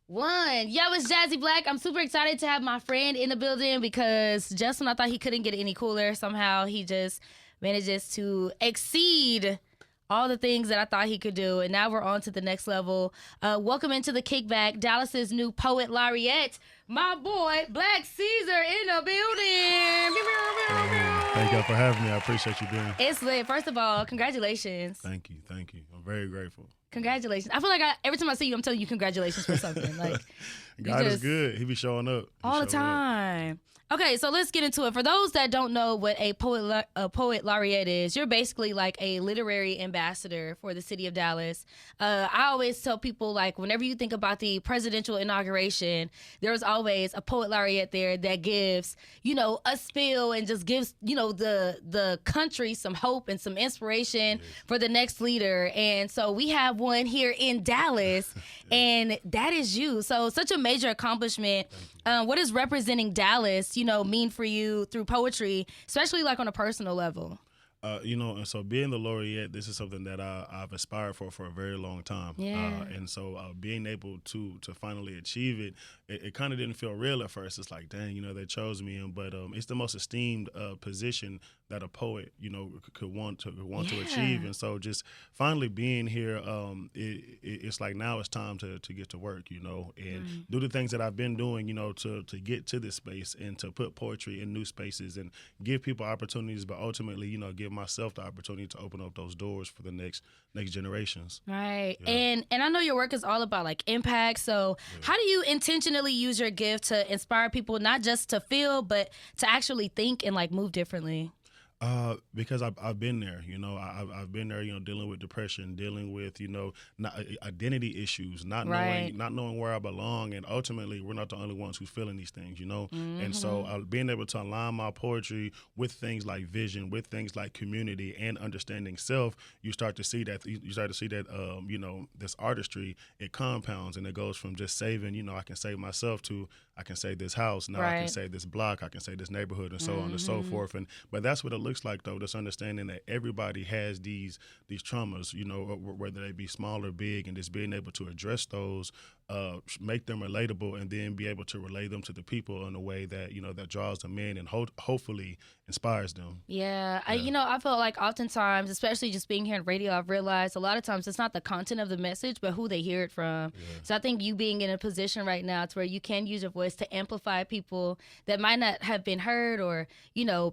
One. Yo, it's Jazzy Black. I'm super excited to have my friend in the building because just when I thought he couldn't get any cooler, somehow he just manages to exceed all the things that I thought he could do. And now we're on to the next level. Welcome into the kickback, Dallas's new poet laureate, my boy, Black Caesar in the building. Thank you for having me. I appreciate you being. It's lit. First of all, congratulations. Thank you. I'm very grateful. Congratulations. I feel like every time I see you, I'm telling you congratulations for something. Like God is good. He be showing up. All the time. Okay, so let's get into it. For those that don't know what a poet laureate is, you're basically like a literary ambassador for the city of Dallas. I always tell people, like, whenever you think about the presidential inauguration, there's always a poet laureate there that gives, a spiel and just gives, the country some hope and some inspiration for the next leader. And so we have one here in Dallas, and that is you. So such a major accomplishment. What is representing Dallas, mean for you through poetry, especially like on a personal level? And so being the laureate, this is something that I've aspired for a very long time. Yeah. And so being able to finally achieve it kind of didn't feel real at first. It's like, dang, they chose me. But it's the most esteemed position that a poet, could want to achieve. And so just finally being here, it's like now it's time to get to work, and do the things that I've been doing, to get to this space and to put poetry in new spaces and give people opportunities, but ultimately, give myself the opportunity to open up those doors for the next generations. Right. Yeah. And I know your work is all about like impact. So how do you intentionally use your gift to inspire people, not just to feel, but to actually think and like move differently? Because I've been there, I've been there, dealing with depression, dealing with, identity issues, not knowing where I belong. And ultimately, we're not the only ones who's feeling these things, And so being able to align my poetry with things like vision, with things like community and understanding self, you start to see that, this artistry, it compounds and it goes from just saving, I can save myself to I can save this house. Now I can save this block. I can save this neighborhood and so on and so forth. But that's what it looks like, though, this understanding that everybody has these traumas, whether they be small or big, and just being able to address those, make them relatable, and then be able to relay them to the people in a way that, that draws them in and hopefully inspires them. Yeah. I feel like oftentimes, especially just being here on radio, I've realized a lot of times it's not the content of the message, but who they hear it from. Yeah. So I think you being in a position right now to where you can use your voice to amplify people that might not have been heard, or,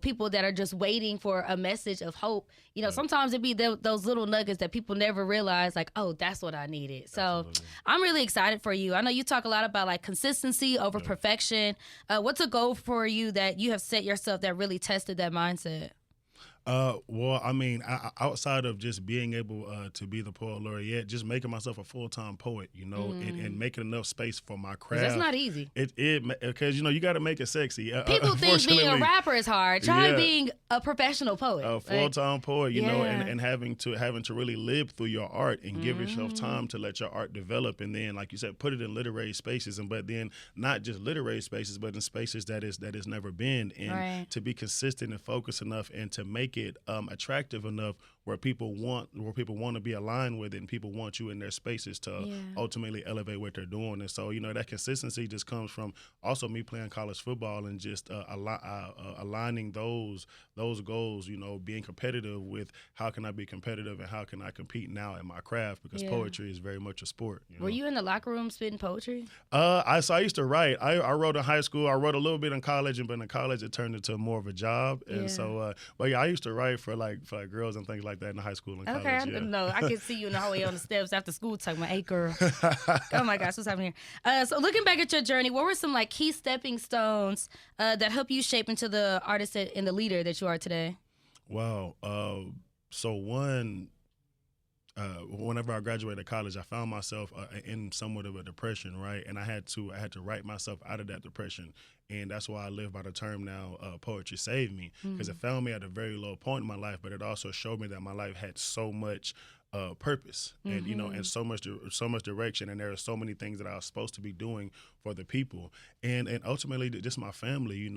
people that are just waiting for a message of hope. Sometimes it be those little nuggets that people never realize, like, oh, that's what I needed. So absolutely. I'm really excited for you. I know you talk a lot about like consistency over perfection. What's a goal for you that you have set yourself that really tested that mindset? Well, I mean, outside of just being able to be the poet laureate, just making myself a full-time poet, and making enough space for my craft. That's not easy. Because you got to make it sexy. People think being a rapper is hard. Try being a professional poet, a full-time poet, and having to really live through your art and give yourself time to let your art develop, and then, like you said, put it in literary spaces, but then not just literary spaces, but in spaces that is never been, and to be consistent and focused enough, and to make it attractive enough where people want to be aligned with it, and people want you in their spaces to ultimately elevate what they're doing. And so, that consistency just comes from also me playing college football and just aligning those goals, being competitive with how can I be competitive and how can I compete now in my craft, because poetry is very much a sport. Were you in the locker room spitting poetry? I used to write. I wrote in high school. I wrote a little bit in college, but in college it turned into more of a job. And so, but I used to write for girls and things like that in high school and college. Okay, no, I can see you in the hallway on the steps after school talking about, hey, girl. Oh, my gosh, what's happening here? So looking back at your journey, what were some key stepping stones that helped you shape into the artist and the leader that you are today? Wow. So one, whenever I graduated college, I found myself in somewhat of a depression, right? And I had to write myself out of that depression. And that's why I live by the term now, poetry saved me, because it found me at a very low point in my life, but it also showed me that my life had so much purpose, and and so much direction, and there are so many things that I was supposed to be doing for the people, and ultimately just my family.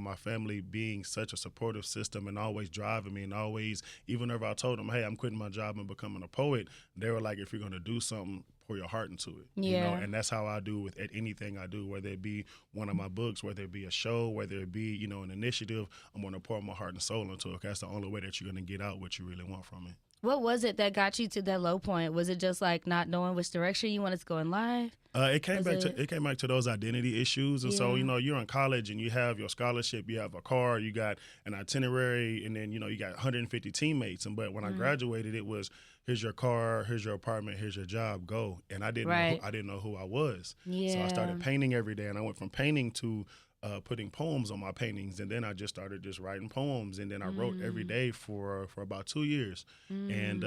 My family being such a supportive system and always driving me, and always, even if I told them, hey, I'm quitting my job and becoming a poet, they were like, if you're going to do something, pour your heart into it. And that's how I do with anything I do, whether it be one of my books, whether it be a show, whether it be an initiative. I'm going to pour my heart and soul into it. That's the only way that you're going to get out what you really want from it. What was it that got you to that low point? Was it just like not knowing which direction you wanted to go in life? It came back to those identity issues, and so you're in college and you have your scholarship, you have a car, you got an itinerary, and then you got 150 teammates. But when I graduated, it was, here's your car, here's your apartment, here's your job, go. And I didn't know who I was. So I started painting every day, and I went from painting to putting poems on my paintings, and then I just started just writing poems, and then I wrote every day for about 2 years, and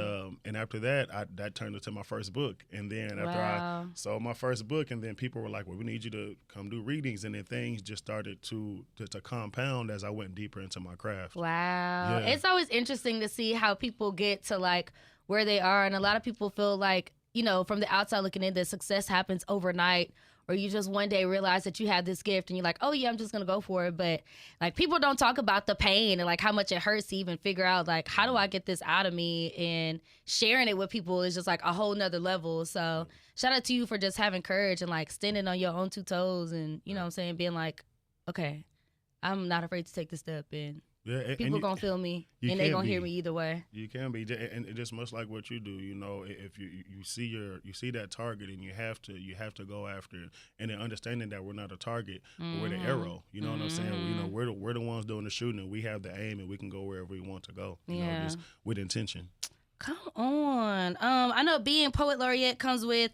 after that, that turned into my first book, and then after I sold my first book, and then people were like, well, we need you to come do readings, and then things just started to compound as I went deeper into my craft. Wow. It's always interesting to see how people get to like where they are, and a lot of people feel like, from the outside looking in, that success happens overnight, or you just one day realize that you have this gift and you're like, oh yeah, I'm just going to go for it. But like, people don't talk about the pain and like how much it hurts to even figure out like, how do I get this out of me? And sharing it with people is just like a whole nother level. So shout out to you for just having courage and like standing on your own 2 toes and, what I'm saying, being like, okay, I'm not afraid to take the step, and people going to feel me, and they going to hear me either way. You can be, and just much like what you do, if you see that target, and you have to go after it, and then understanding that we're not a target, but we're the arrow. You know what I'm saying? We're the ones doing the shooting, and we have the aim, and we can go wherever we want to go. Just with intention. Come on. I know being Poet Laureate comes with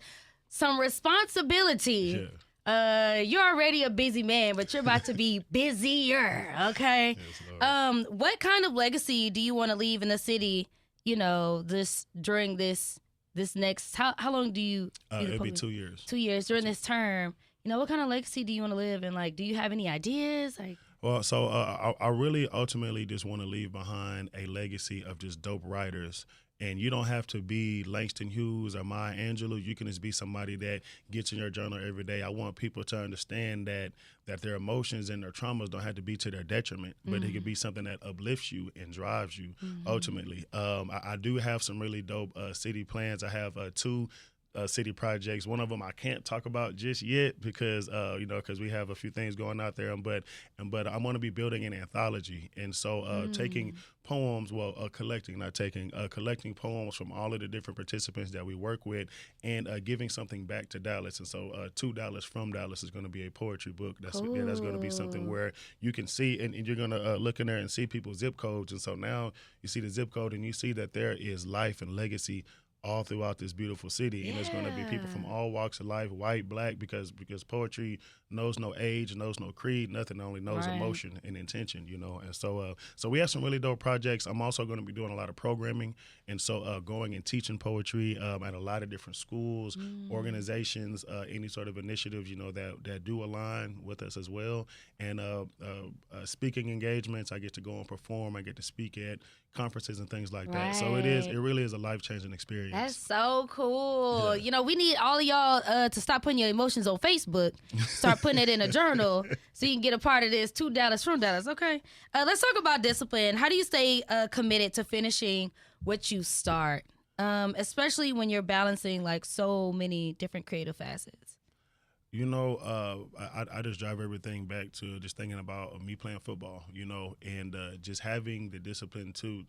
some responsibility. Yeah. You're already a busy man, but you're about to be busier, okay? Yes, what kind of legacy do you want to leave in the city, during this next, how long do you? It'll be 2 years. 2 years during this term. What kind of legacy do you want to live? And like, do you have any ideas? Like, well, so I really ultimately just want to leave behind a legacy of just dope writers. And you don't have to be Langston Hughes or Maya Angelou. You can just be somebody that gets in your journal every day. I want people to understand that their emotions and their traumas don't have to be to their detriment, but it could be something that uplifts you and drives you ultimately. I do have some really dope city plans. I have 2 city projects. One of them I can't talk about just yet because because we have a few things going out there. But I'm going to be building an anthology, and so taking poems, collecting poems from all of the different participants that we work with, and giving something back to Dallas. And so To Dallas From Dallas is going to be a poetry book. That's going to be something where you can see, and you're going to look in there and see people's zip codes. And so now you see the zip code, and you see that there is life and legacy all throughout this beautiful city, and there's going to be people from all walks of life, white, black, because poetry knows no age, knows no creed, nothing, only knows emotion and intention, And so we have some really dope projects. I'm also going to be doing a lot of programming, and so going and teaching poetry at a lot of different schools, organizations, any sort of initiatives, that do align with us as well, and speaking engagements. I get to go and perform. I get to speak at conferences and things like that. So it really is a life-changing experience. That's so cool. Yeah. We need all of y'all to stop putting your emotions on Facebook. Start putting it in a journal so you can get a part of this. To Dallas From Dallas. Okay. Let's talk about discipline. How do you stay committed to finishing what you start, especially when you're balancing like so many different creative facets? I just drive everything back to just thinking about me playing football, and just having the discipline to,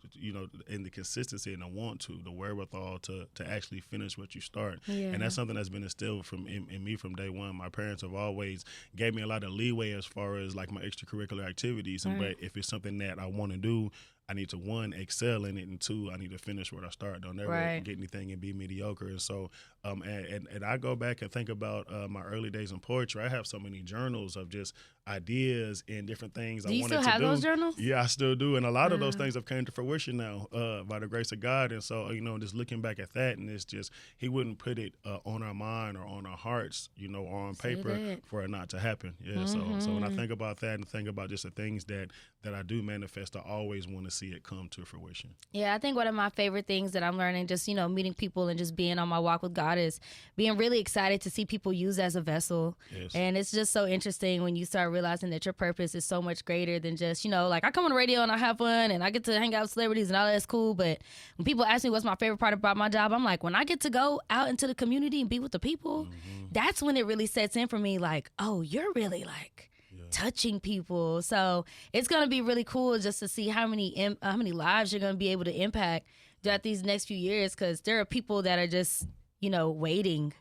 and the consistency and the wherewithal to actually finish what you start. Yeah. And that's something that's been instilled in me from day one. My parents have always gave me a lot of leeway as far as like my extracurricular activities. But if it's something that I want to do, I need to, 1, excel in it, and 2, I need to finish where I start. Don't ever get anything and be mediocre. And so, and I go back and think about my early days in poetry. I have so many journals of just, ideas and different things I Do you wanted still have to do. those journals? Yeah, I still do. And a lot of those things have come to fruition now by the grace of God. And so, just looking back at that, and it's just, he wouldn't put it on our mind or on our hearts, or on paper for it not to happen. Yeah. So when I think about that and think about just the things that I do manifest, I always want to see it come to fruition. Yeah, I think one of my favorite things that I'm learning, just, meeting people and just being on my walk with God, is being really excited to see people used as a vessel. Yes. And it's just so interesting when you start realizing that your purpose is so much greater than just, like, I come on the radio and I have fun and I get to hang out with celebrities and all that's cool. But when people ask me what's my favorite part about my job, I'm like, when I get to go out into the community and be with the people, that's when it really sets in for me, like, oh, you're really like touching people. So it's going to be really cool just to see how many lives you're going to be able to impact throughout these next few years, because there are people that are just, waiting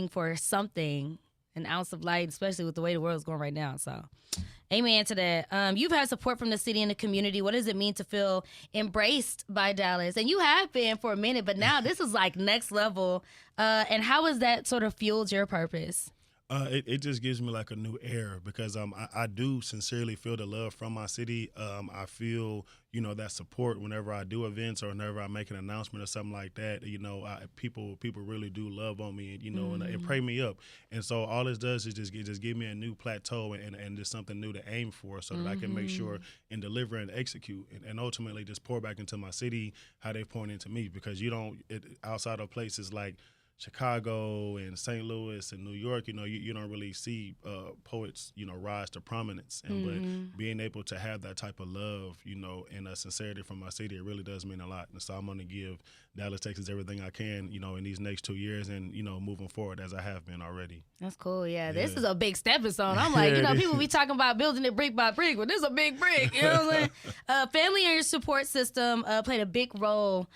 for something, an ounce of light, especially with the way the world's going right now. So amen to that. You've had support from the city and the community. What does it mean to feel embraced by Dallas? And you have been for a minute, but now this is like next level. And how has that sort of fueled your purpose? It just gives me like a new air, because I do sincerely feel the love from my city. I feel that support whenever I do events or whenever I make an announcement or something like that. People really do love on me, and pray me up. And so all this does is just give me a new plateau and just something new to aim for, so that I can make sure and deliver and execute and ultimately just pour back into my city how they pour into me, because outside of places like Chicago and St. Louis and New York, you don't really see poets, rise to prominence. And but being able to have that type of love, and a sincerity from my city, it really does mean a lot. And so I'm going to give Dallas, Texas everything I can, in these next 2 years, and moving forward as I have been already. That's cool. Yeah, this is a big stepping stone. I'm like, people be talking about building it brick by brick, but this is a big brick. You know what I'm saying? Family and your support system played a big role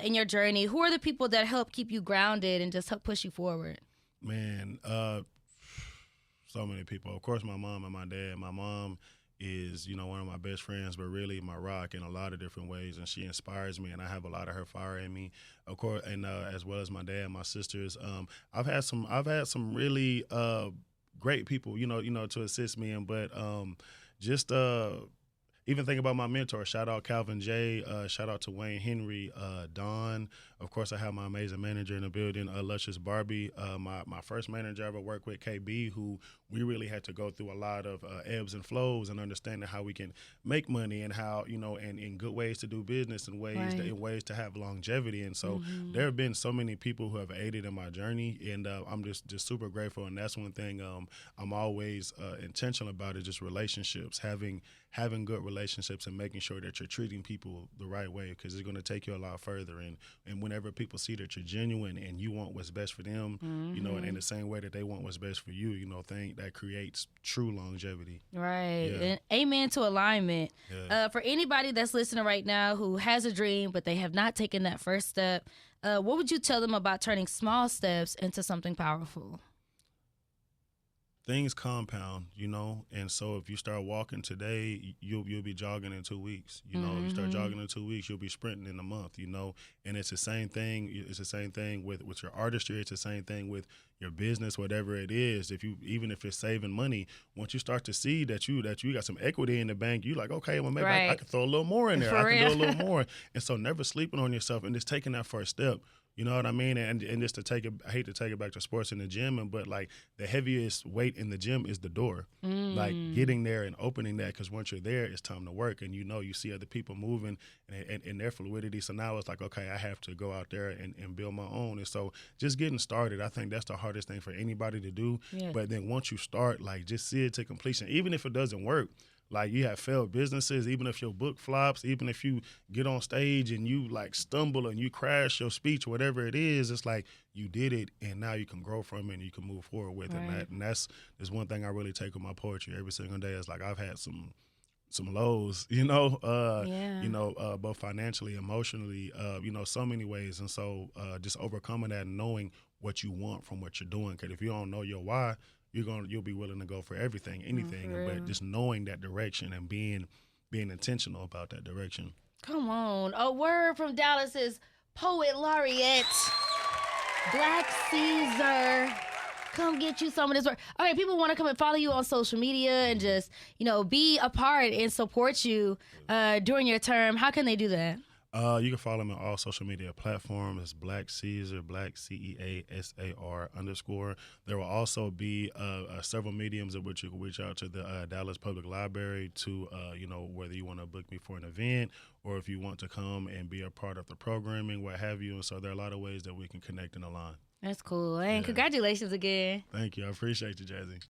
in your journey. Who are the people that help keep you grounded and just help push you forward? Man, so many people. Of course, my mom and my dad. My mom is, one of my best friends, but really my rock in a lot of different ways, and she inspires me, and I have a lot of her fire in me. Of course, and as well as my dad, my sisters. I've had some really great people, to assist me, but just even think about my mentor. Shout out Calvin J. Shout out to Wayne Henry, Don. Of course, I have my amazing manager in the building, Luscious Barbie. My first manager I ever worked with, KB, who we really had to go through a lot of ebbs and flows and understanding how we can make money and how, and in good ways to do business and ways to have longevity. And so there have been so many people who have aided in my journey, and I'm just super grateful. And that's one thing I'm always intentional about, is just relationships, having good relationships and making sure that you're treating people the right way, because it's going to take you a lot further. And whenever people see that you're genuine and you want what's best for them, and in the same way that they want what's best for you, that creates true longevity. Right. Yeah. And amen to alignment. Yeah. For anybody that's listening right now who has a dream, but they have not taken that first step, what would you tell them about turning small steps into something powerful? Things compound, and so if you start walking today, you'll be jogging in 2 weeks. If you start jogging in 2 weeks, you'll be sprinting in a month. And it's the same thing. It's the same thing with your artistry. It's the same thing with your business, whatever it is. Even if it's saving money, once you start to see that you got some equity in the bank, you're like, okay, well maybe I can throw a little more in there. I can do a little more. And so never sleeping on yourself and just taking that first step. You know what I mean? And just to take it, I hate to take it back to sports in the gym, but like the heaviest weight in the gym is the door. Like getting there and opening that, because once you're there, it's time to work, and you see other people moving and their fluidity. So now it's like, okay, I have to go out there and build my own. And so just getting started, I think that's the hardest thing for anybody to do. Yeah. But then once you start, like just see it to completion, even if it doesn't work. Like you have failed businesses, even if your book flops, even if you get on stage and you like stumble and you crash your speech, whatever it is, it's like you did it, and now you can grow from it and you can move forward with it. And that's one thing I really take with my poetry every single day. Is like I've had some lows, both financially, emotionally, so many ways. And so just overcoming that and knowing what you want from what you're doing. Because if you don't know your why, you'll be willing to go for anything, but just knowing that direction and being intentional about that direction. Come on. A word from Dallas's Poet Laureate, Black Caesar. come get you some of this work. Okay, people want to come and follow you on social media and just, be a part and support you during your term. How can they do that? You can follow me on all social media platforms. It's Black Caesar, Black CEASAR_. There will also be several mediums at which you can reach out to the Dallas Public Library to, whether you want to book me for an event or if you want to come and be a part of the programming, what have you. And so there are a lot of ways that we can connect and align. That's cool. And congratulations again. Thank you. I appreciate you, Jazzy.